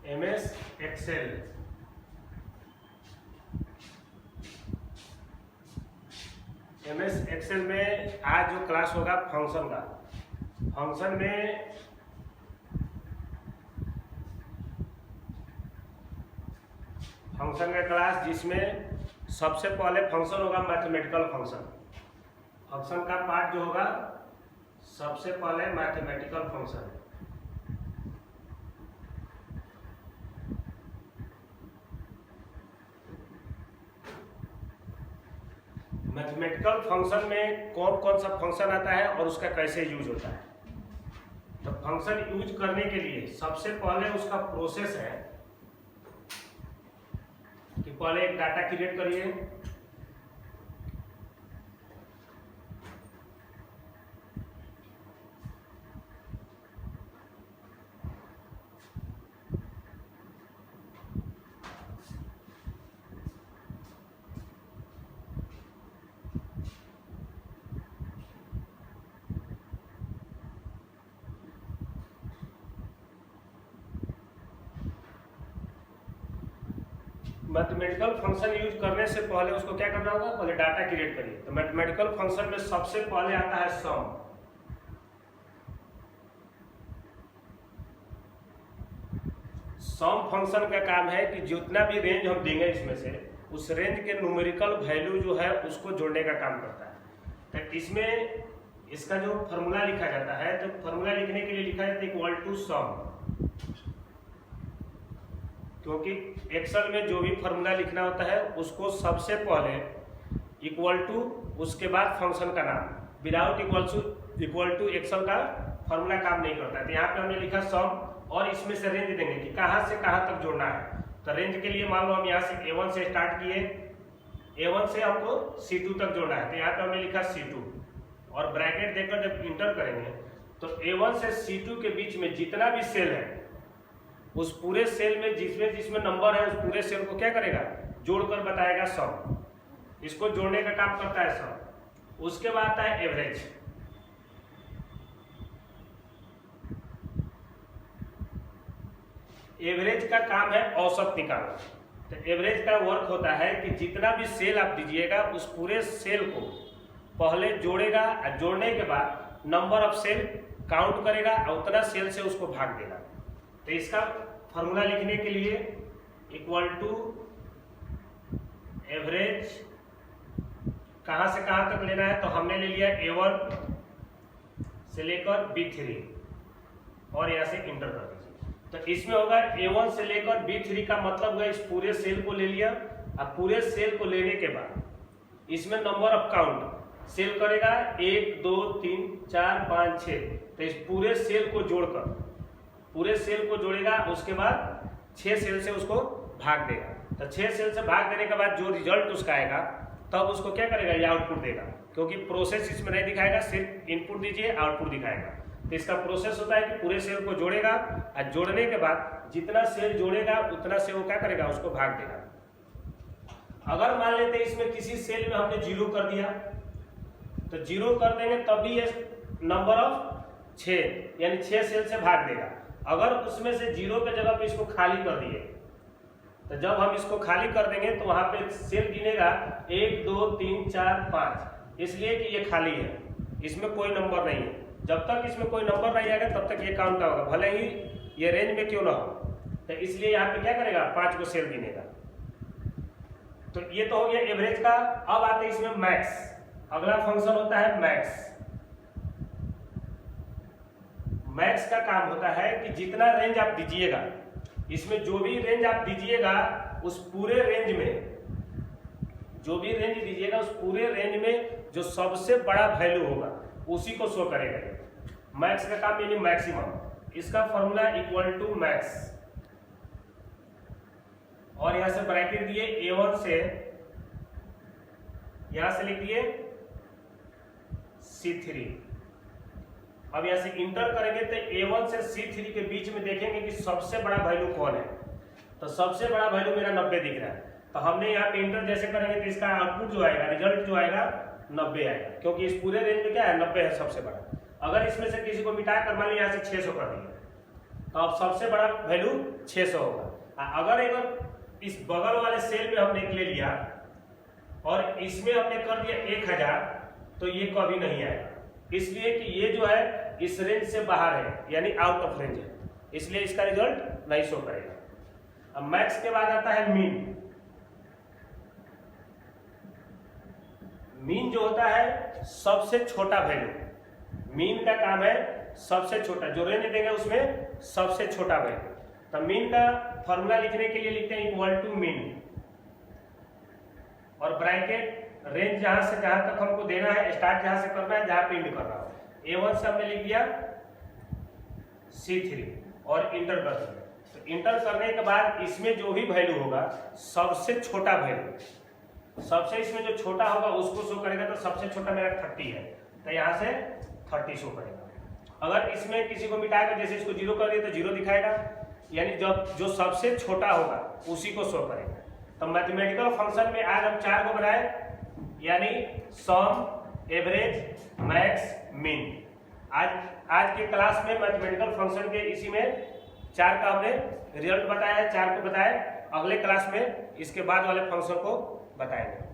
MS Excel. MS Excel में आज जो क्लास होगा फंक्शन का, फंक्शन में फंक्शन का क्लास जिसमें सबसे पहले फंक्शन होगा मैथमेटिकल फंक्शन। फंक्शन का पार्ट जो होगा सबसे पहले मैथमेटिकल फंक्शन। मैथमेटिकल फंक्शन में कौन कौन सा फंक्शन आता है और उसका कैसे यूज होता है। तो फंक्शन यूज करने के लिए सबसे पहले उसका प्रोसेस है कि पहले एक डाटा क्रिएट करिए, मैथमेटिकल फंक्शन यूज करने से पहले उसको क्या करना होगा, पहले डाटा क्रिएट करिए। तो मैथमेटिकल फंक्शन में सबसे पहले आता है सम। सम फंक्शन का काम है कि जितना भी रेंज हम देंगे इसमें से उस रेंज के न्यूमेरिकल वैल्यू जो है उसको जोड़ने का काम करता है। तो इसमें इसका जो फॉर्मूला लिखा जाता है, तो फॉर्मूला लिखने के लिए लिखा जाता है इक्वल टू सम, क्योंकि एक्सेल में जो भी फॉर्मूला लिखना होता है उसको सबसे पहले इक्वल टू उसके बाद फंक्शन का नाम, विदाउट इक्वल टू एक्सेल का फॉर्मूला काम नहीं करता है। तो यहाँ पे हमने लिखा सम और इसमें से रेंज देंगे कि कहाँ से कहाँ तक जोड़ना है। तो रेंज के लिए मान लो हम यहाँ से A1 से स्टार्ट किए, A1 से हमको C2 तक जोड़ना है। तो यहाँ पे हमने लिखा C2 और ब्रैकेट देकर जब इंटर करेंगे तो A1 से C2 के बीच में जितना भी सेल है उस पूरे सेल में जिसमें जिसमें नंबर है उस पूरे सेल को क्या करेगा, जोड़कर बताएगा सम। इसको जोड़ने का काम करता है सम। उसके बाद आता है एवरेज। एवरेज का काम है औसत निकालना। तो एवरेज का वर्क होता है कि जितना भी सेल आप दीजिएगा उस पूरे सेल को पहले जोड़ेगा और जोड़ने के बाद नंबर ऑफ सेल काउंट करेगा और उतना सेल से उसको भाग देगा। तो इसका फॉर्मूला लिखने के लिए इक्वल टू एवरेज कहां से कहां तक लेना है, तो हमने ले लिया A1 से लेकर B3 और यहां से इंटर कर दीजिए। तो इसमें होगा A1 से लेकर B3 का मतलब होगा इस पूरे सेल को ले लिया और पूरे सेल को लेने के बाद इसमें नंबर ऑफ काउंट सेल करेगा 1 2 3 4 5 6। तो इस पूरे सेल को जोड़कर पूरे सेल को जोड़ेगा, उसके बाद 6 सेल से उसको भाग देगा। तो 6 सेल से भाग देने के बाद जो रिजल्ट उसका आएगा तब उसको क्या करेगा, ये आउटपुट देगा। क्योंकि प्रोसेस इसमें नहीं दिखाएगा, सिर्फ इनपुट दीजिए आउटपुट दिखाएगा। तो इसका प्रोसेस होता है कि पूरे सेल को जोड़ेगा और जोड़ने के बाद जितना सेल जोड़ेगा उतना से वो क्या करेगा, उसको भाग देगा। अगर मान लेते हैं इसमें किसी सेल में हमने 0 कर दिया तो 0 कर देंगे तभी ये नंबर ऑफ 6 यानी 6 सेल से भाग देगा। अगर उसमें से 0 के जगह पे इसको खाली कर दिए तो जब हम इसको खाली कर देंगे तो वहां पे सेल गिनेगा 1 2 3 4 5, इसलिए कि ये खाली है, इसमें कोई नंबर नहीं है। जब तक इसमें कोई नंबर नहीं आएगा तब तक ये काउंट होगा, भले ही ये रेंज में क्यों ना हो। तो इसलिए यहाँ पे क्या करेगा, 5 को सेल गिनेगा। तो ये तो हो गया एवरेज का। अब आते हैं इसमें मैक्स। अगला फंक्शन होता है मैक्स। मैक्स का काम होता है कि जितना रेंज आप दीजिएगा, इसमें जो भी रेंज आप दीजिएगा उस पूरे रेंज में, जो भी रेंज दीजिएगा उस पूरे रेंज में जो सबसे बड़ा वैल्यू होगा उसी को शो करेगा। मैक्स का काम यानी मैक्सिमम। इसका फॉर्मूला इक्वल टू मैक्स और यहां से ब्रैकेट दिए A1 से यहां से लिख दिए C3। अब यहां से इंटर करेंगे तो A1 से C3 के बीच में देखेंगे कि सबसे बड़ा वैल्यू कौन है। तो सबसे बड़ा वैल्यू मेरा 90 दिख रहा है। तो हमने यहाँ पे इंटर जैसे करेंगे तो इसका आउटपुट जो आएगा, रिजल्ट जो आएगा 90 आएगा, क्योंकि इस पूरे रेंज में क्या है, 90 है सबसे बड़ा। अगर इसमें से किसी को मिटा कर मान लीजिए यहाँ से 600 कर दिया तो अब सबसे बड़ा वैल्यू 600 होगा। अगर इस बगल वाले सेल में हमने ले लिया और इसमें हमने कर दिया 1000, तो ये कभी नहीं आएगा, इसलिए कि ये जो है इस रेंज से बाहर है, यानी आउट ऑफ रेंज है, इसलिए इसका रिजल्ट नहीं शो करेगा। अब मैक्स के बाद आता है मीन। मीन जो होता है सबसे छोटा वैल्यू, मीन का काम है सबसे छोटा, जो रेंज देंगे उसमें सबसे छोटा वैल्यू। तो मीन का फॉर्मूला लिखने के लिए लिखते हैं इक्वल टू मीन और ब्रैकेट रेंज जहां से जहां तक हमको देना है, स्टार्ट जहां से करना है, जहां पे एंड करना है। A1 से हमने लिख दिया C3 और इंटर कर दिया। तो इंटर करने के बाद इसमें जो भी वैल्यू होगा सबसे छोटा वैल्यू, सबसे इसमें जो छोटा होगा उसको शो करेगा। तो सबसे छोटा मेरा 30 है, तो यहाँ से 30 शो करेगा। अगर इसमें किसी को मिटाएगा, जैसे इसको 0 कर दिया तो 0 दिखाएगा, यानी जब जो सबसे छोटा होगा उसी को शो करेगा। तो मैथमेटिकल फंक्शन में आज हम 4 को बनाए, यानी सम, एवरेज, मैक्स, मीन। आज के क्लास में मैथमेटिकल फंक्शन के इसी में 4 का हमने रिजल्ट बताया है, 4 को बताया। अगले क्लास में इसके बाद वाले फंक्शन को बताएंगे।